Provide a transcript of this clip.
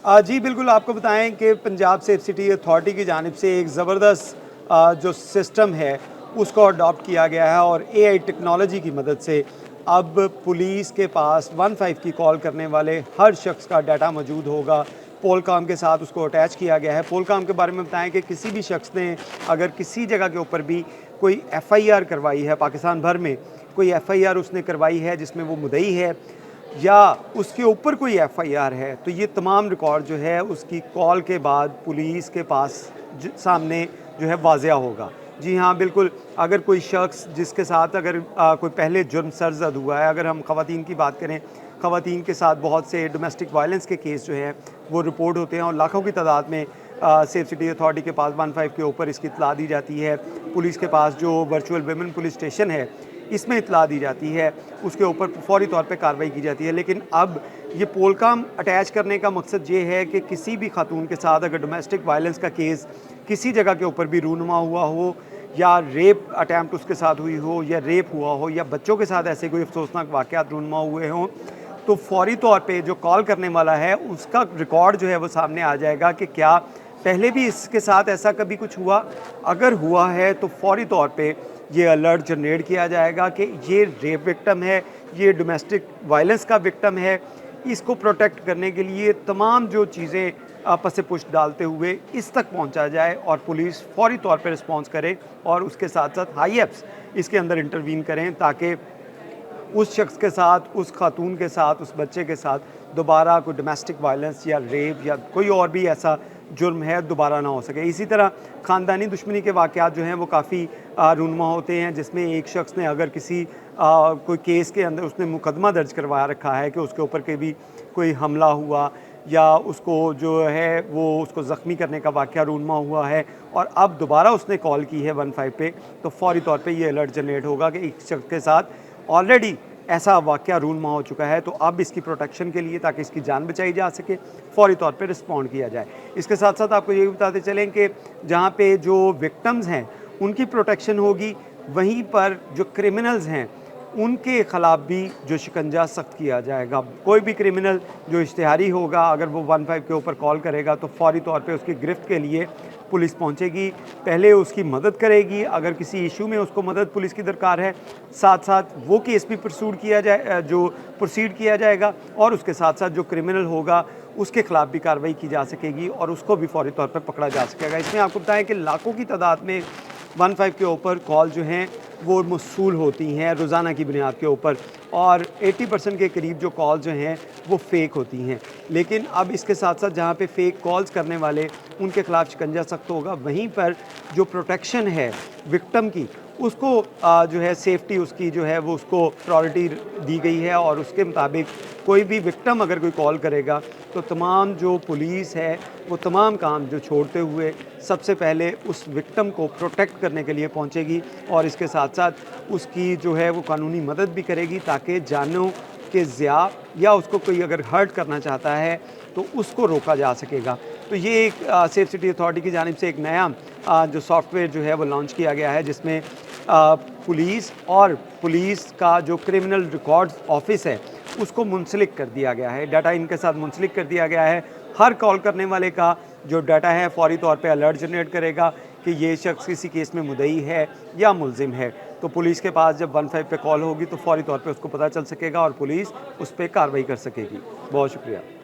जी बिल्कुल, आपको बताएँ कि पंजाब सेफ सिटी अथॉरिटी की जानिब से एक ज़बरदस्त जो सिस्टम है, उसको अडॉप्ट किया गया है और एआई टेक्नोलॉजी की मदद से अब पुलिस के पास 15 की कॉल करने वाले हर शख्स का डाटा मौजूद होगा। पोलकॉम के साथ उसको अटैच किया गया है। पोलकॉम के बारे में बताएँ कि किसी भी शख्स ने अगर किसी जगह के ऊपर भी कोई एफआईआर करवाई है, पाकिस्तान भर में कोई एफआईआर उसने करवाई है जिसमें वो मुद्दई है या उसके ऊपर कोई एफआईआर है, तो ये तमाम रिकॉर्ड जो है उसकी कॉल के बाद पुलिस के पास सामने जो है वाज़िया होगा। जी हाँ, बिल्कुल, अगर कोई शख्स जिसके साथ अगर कोई पहले जुर्म सरज़द हुआ है, अगर हम ख़वातीन की बात करें, ख़वातीन के साथ बहुत से डोमेस्टिक वायलेंस के केस जो हैं वो रिपोर्ट होते हैं और लाखों की तादाद में सेफ सिटी अथॉरिटी के पास 15 के ऊपर इसकी इत्तला दी जाती है। पुलिस के पास जो वर्चुअल विमेन पुलिस स्टेशन है, इसमें इत्तला दी जाती है, उसके ऊपर फ़ौरी तौर पे कार्रवाई की जाती है। लेकिन अब ये पोलकॉम अटैच करने का मकसद ये है कि किसी भी खातून के साथ अगर डोमेस्टिक वायलेंस का केस किसी जगह के ऊपर भी रूनुमा हुआ हो या रेप अटैम्प्ट उसके साथ हुई हो या रेप हुआ हो या बच्चों के साथ ऐसे कोई अफसोसनाक वाक़यात रूनुमा हुए हों, तो फ़ौरी तौर पे जो कॉल करने वाला है उसका रिकॉर्ड जो है वो सामने आ जाएगा कि क्या पहले भी इसके साथ ऐसा कभी कुछ हुआ? अगर हुआ है तो फ़ौरी तौर पे ये अलर्ट जनरेट किया जाएगा कि ये रेप विक्टिम है, ये डोमेस्टिक वायलेंस का विक्टिम है। इसको प्रोटेक्ट करने के लिए तमाम जो चीज़ें आपस से पुश डालते हुए इस तक पहुंचा जाए और पुलिस फ़ौरी तौर पे रिस्पॉन्स करे और उसके साथ-साथ हाई एप्स इसके अंदर इंटरवीन करें ताकि उस शख्स के साथ, उस खातून के साथ, उस बच्चे के साथ दोबारा कोई डोमेस्टिक वायलेंस या रेप या कोई और भी ऐसा जुर्म है दोबारा ना हो सके। इसी तरह ख़ानदानी दुश्मनी के वाक़यात जो हैं वो काफ़ी रूनुमा होते हैं जिसमें एक शख्स ने अगर किसी कोई केस के अंदर उसने मुकदमा दर्ज करवा रखा है कि उसके ऊपर कभी कोई हमला हुआ या उसको जो है वो उसको ज़ख्मी करने का वाक़या रूनुमा हुआ है और अब दोबारा उसने कॉल की है 15 पे, तो फ़ौरी तौर पे ये अलर्ट जनरेट होगा कि एक शख्स के साथ ऑलरेडी ऐसा वाक़या रूनुमा हो चुका है, तो अब इसकी प्रोटेक्शन के लिए ताकि इसकी जान बचाई जा सके, फ़ौरी तौर पे रिस्पॉन्ड किया जाए। इसके साथ-साथ आपको ये भी बताते चलें कि जहाँ पे जो विक्टिम्स हैं, उनकी प्रोटेक्शन होगी, वहीं पर जो क्रिमिनल्स हैं, उनके ख़िलाफ़ भी जो शिकंजा सख्त किया जाएगा। कोई भी क्रिमिनल जो इश्तिहारी होगा, अगर वो 15 के ऊपर कॉल करेगा, तो फ़ौरी तौर पे उसकी गिरफ़्त के लिए पुलिस पहुंचेगी, पहले उसकी मदद करेगी, अगर किसी इशू में उसको मदद पुलिस की दरकार है, साथ-साथ वो केस भी प्रोसीड किया जाएगा और उसके साथ-साथ जो क्रिमिनल होगा, उसके खिलाफ भी कार्रवाई की जा सकेगी और उसको भी फ़ौरी तौर पर पकड़ा जा सकेगा। इसमें आपको बताएँ कि लाखों की तादाद में 15 के ऊपर कॉल जो हैं वो मौसूल होती हैं रोज़ाना की बुनियाद के ऊपर और 80% के करीब जो कॉल जो हैं वो फ़ेक होती हैं। लेकिन अब इसके साथ-साथ जहाँ पे फ़ेक कॉल्स करने वाले उनके खिलाफ शिकंजा सख्त होगा, वहीं पर जो प्रोटेक्शन है विक्टिम की उसको जो है सेफ्टी उसकी जो है वो उसको प्रायोरिटी दी गई है और उसके मुताबिक कोई भी विक्टिम अगर कोई कॉल करेगा तो तमाम जो पुलिस है वो तमाम काम जो छोड़ते हुए सबसे पहले उस विक्टिम को प्रोटेक्ट करने के लिए पहुंचेगी और इसके साथ-साथ उसकी जो है वो कानूनी मदद भी करेगी ताकि जानों के ज़िया या उसको कोई अगर हर्ट करना चाहता है तो उसको रोका जा सकेगा। तो ये एक सेफ सिटी अथॉरिटी की जानिब से एक नया जो सॉफ्टवेयर जो है वो लॉन्च किया गया है जिसमें पुलिस का जो क्रिमिनल रिकॉर्ड्स ऑफिस है उसको मुंसलिक कर दिया गया है, डाटा इनके साथ मुंसलिक कर दिया गया है। हर कॉल करने वाले का जो डाटा है फ़ौरी तौर पे अलर्ट जनरेट करेगा कि ये शख्स किसी केस में मुद्दई है या मुलजिम है। तो पुलिस के पास जब 15 पे कॉल होगी तो फ़ौरी तौर पे उसको पता चल सकेगा और पुलिस उस पे कार्रवाई कर सकेगी। बहुत शुक्रिया।